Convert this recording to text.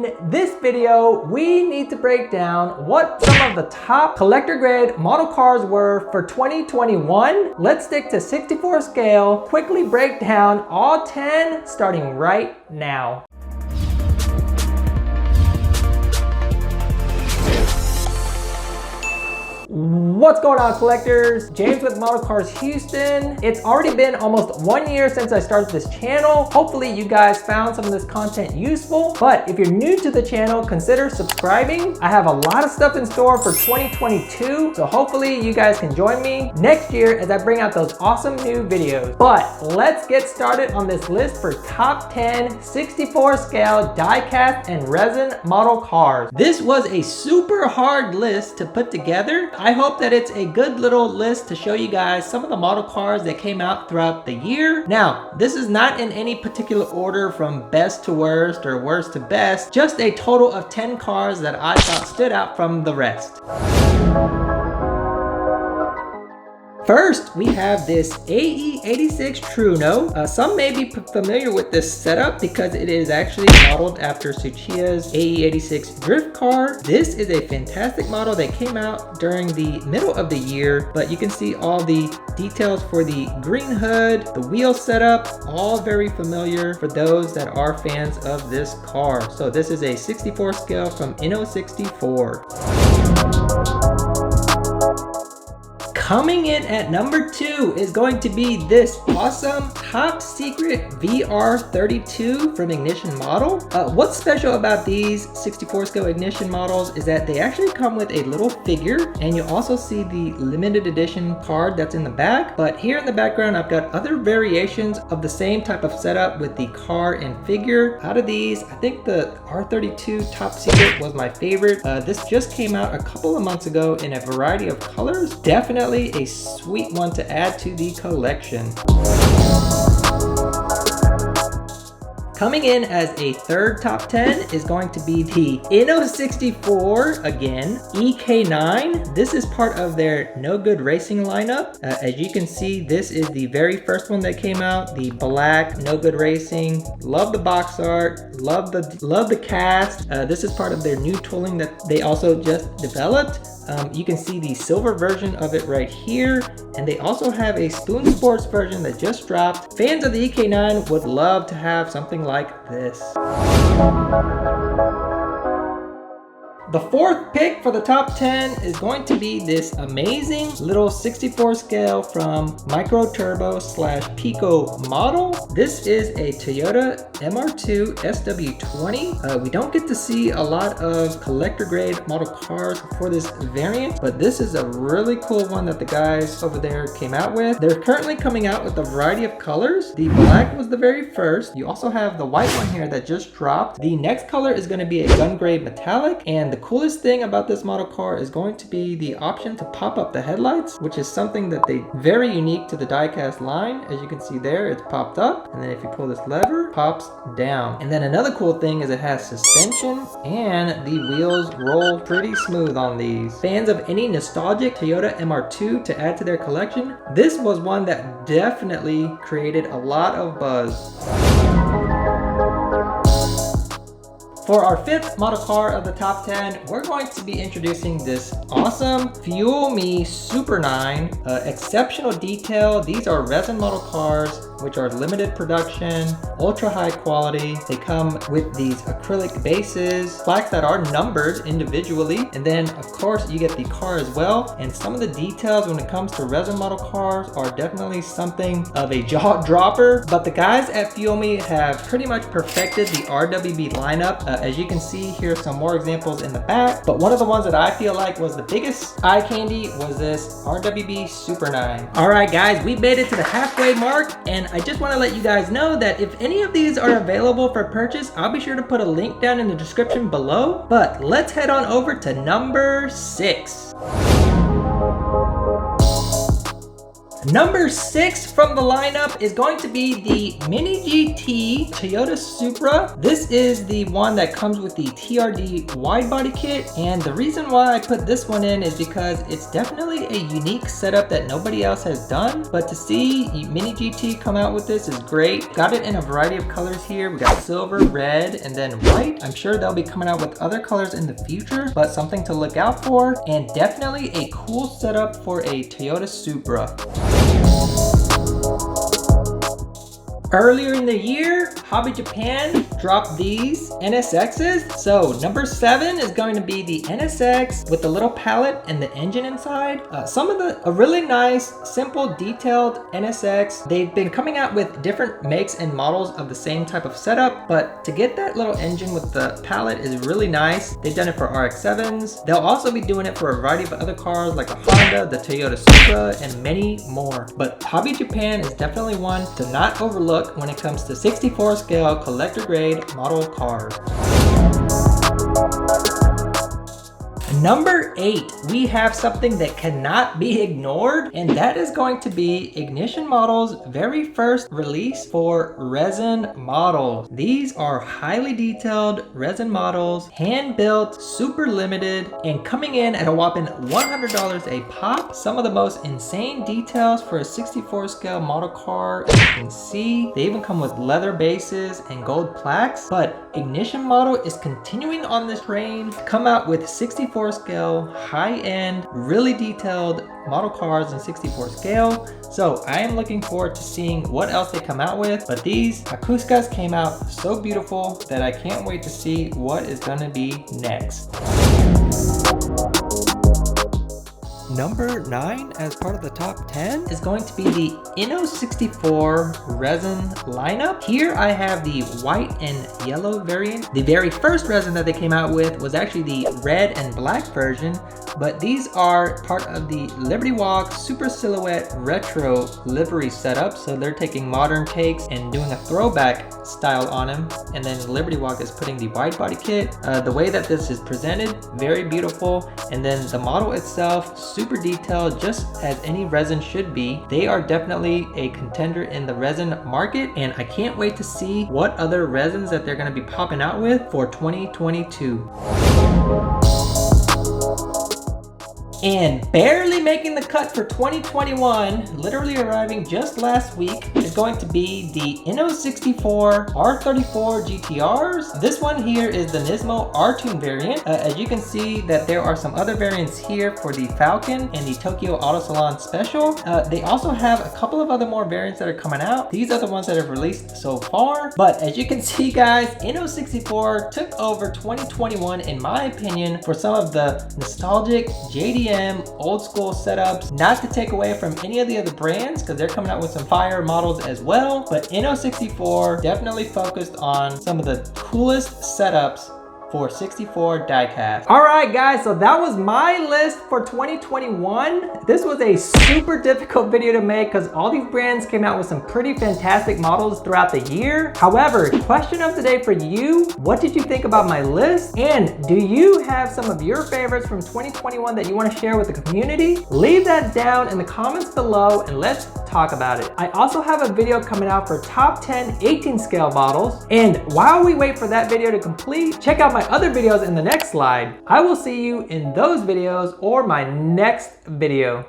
In this video, we need to break down what some of the top collector grade model cars were for 2021. Let's stick to 64 scale, quickly break down all 10 starting right now. What's going on, collectors? James with Model Cars Houston. It's already been almost 1 year since I started this channel. Hopefully you guys found some of this content useful, but if you're new to the channel, consider subscribing. I have a lot of stuff in store for 2022, so hopefully you guys can join me next year as I bring out those awesome new videos. But let's get started on this list for top 10 64 scale diecast and resin model cars. This was a super hard list to put together. I hope that it's a good little list to show you guys some of the model cars that came out throughout the year. Now, this is not in any particular order from best to worst or worst to best, just a total of 10 cars that I thought stood out from the rest. First, we have this AE86 TRUENO. Some may be familiar with this setup because it is actually modeled after Tsuchiya's AE86 drift car. This is a fantastic model that came out during the middle of the year, but you can see all the details for the green hood, the wheel setup, all very familiar for those that are fans of this car. So this is a 64 scale from Inno64. Coming in at number 2 is going to be this awesome top secret VR32 from Ignition model. What's special about these 64 scale Ignition models is that they actually come with a little figure, and you also see the limited edition card that's in the back. But here in the background, I've got other variations of the same type of setup with the car and figure. Out of these, I think the R32 top secret was my favorite. This just came out a couple of months ago in a variety of colors. Definitely a sweet one to add to the collection. Coming in as a third top 10 is going to be the Inno64 again, EK9. This is part of their No Good Racing lineup. As you can see, this is the very first one that came out, the black No Good Racing. Love the box art, love the cast. This is part of their new tooling that they also just developed. You can see the silver version of it right here, and they also have a Spoon Sports version that just dropped. Fans of the EK9 would love to have something like this. The fourth pick for the top 10 is going to be this amazing little 64 scale from Micro Turbo / Peako model. This is a Toyota MR2 SW20. We don't get to see a lot of collector grade model cars for this variant, but this is a really cool one that the guys over there came out with. They're currently coming out with a variety of colors. The black was the very first. You also have the white one here that just dropped. The next color is going to be a gun gray metallic, and the coolest thing about this model car is going to be the option to pop up the headlights, which is something that they very unique to the diecast line. As you can see there, it's popped up, and then if you pull this lever, it pops down. And then another cool thing is it has suspension, and the wheels roll pretty smooth on these. Fans of any nostalgic Toyota MR2 to add to their collection, this was one that definitely created a lot of buzz. For our fifth model car of the top 10, we're going to be introducing this awesome FuelMe Super 9. Exceptional detail. These are resin model cars, which are limited production, ultra high quality. They come with these acrylic bases, plaques that are numbered individually. And then of course you get the car as well. And some of the details when it comes to resin model cars are definitely something of a jaw dropper. But the guys at FuelMe have pretty much perfected the RWB lineup. As you can see, here's some more examples in the back. But one of the ones that I feel like was the biggest eye candy was this RWB Super 9. All right guys, we made it to the halfway mark, and I just want to let you guys know that if any of these are available for purchase, I'll be sure to put a link down in the description below. But let's head on over to number 6. Number 6 from the lineup is going to be the MINIGT Toyota Supra. This is the one that comes with the TRD wide body kit, and the reason why I put this one in is because it's definitely a unique setup that nobody else has done, but to see MINIGT come out with this is great. Got it in a variety of colors here. We got silver, red, and then white. I'm sure they'll be coming out with other colors in the future, but something to look out for, and definitely a cool setup for a Toyota Supra. Earlier in the year, Hobby Japan dropped these NSXs. So number 7 is going to be the NSX with the little palette and the engine inside. A really nice, simple, detailed NSX. They've been coming out with different makes and models of the same type of setup, but to get that little engine with the palette is really nice. They've done it for RX-7s. They'll also be doing it for a variety of other cars like a Honda, the Toyota Supra, and many more. But Hobby Japan is definitely one to not overlook when it comes to 64 scale collector grade model cars. Number 8, we have something that cannot be ignored, and that is going to be Ignition Model's very first release for resin models. These are highly detailed resin models, hand built, super limited, and coming in at a whopping $100 a pop. Some of the most insane details for a 64 scale model car, as you can see. They even come with leather bases and gold plaques, but Ignition Model is continuing on this train to come out with 64 scale, high-end, really detailed model cars in 64 scale. So I am looking forward to seeing what else they come out with, but these Akuskas came out so beautiful that I can't wait to see what is gonna be next. Number 9, as part of the top 10, is going to be the Inno64 resin lineup. Here I have the white and yellow variant. The very first resin that they came out with was actually the red and black version, but these are part of the LBWK Super Silhouette Retro livery setup. So they're taking modern takes and doing a throwback style on them, and then LBWK is putting the wide body kit. The way that this is presented, very beautiful, and then the model itself, super detailed, just as any resin should be. They are definitely a contender in the resin market, and I can't wait to see what other resins that they're going to be popping out with for 2022. And barely making the cut for 2021, literally arriving just last week, is going to be the Inno64 R34 GTRs. This one here is the Nismo R-Tune variant. As you can see that there are some other variants here for the Falcon and the Tokyo Auto Salon Special. They also have a couple of other more variants that are coming out. These are the ones that have released so far. But as you can see, guys, Inno64 took over 2021, in my opinion, for some of the nostalgic JDM old school setups. Not to take away from any of the other brands, because they're coming out with some fire models as well, but Inno64 definitely focused on some of the coolest setups for 64 diecast. All right, guys, so that was my list for 2021. This was a super difficult video to make because all these brands came out with some pretty fantastic models throughout the year. However, question of the day for you, what did you think about my list? And do you have some of your favorites from 2021 that you want to share with the community? Leave that down in the comments below and let's talk about it. I also have a video coming out for top 10 18 scale models. And while we wait for that video to complete, check out my other videos in the next slide. I will see you in those videos or my next video.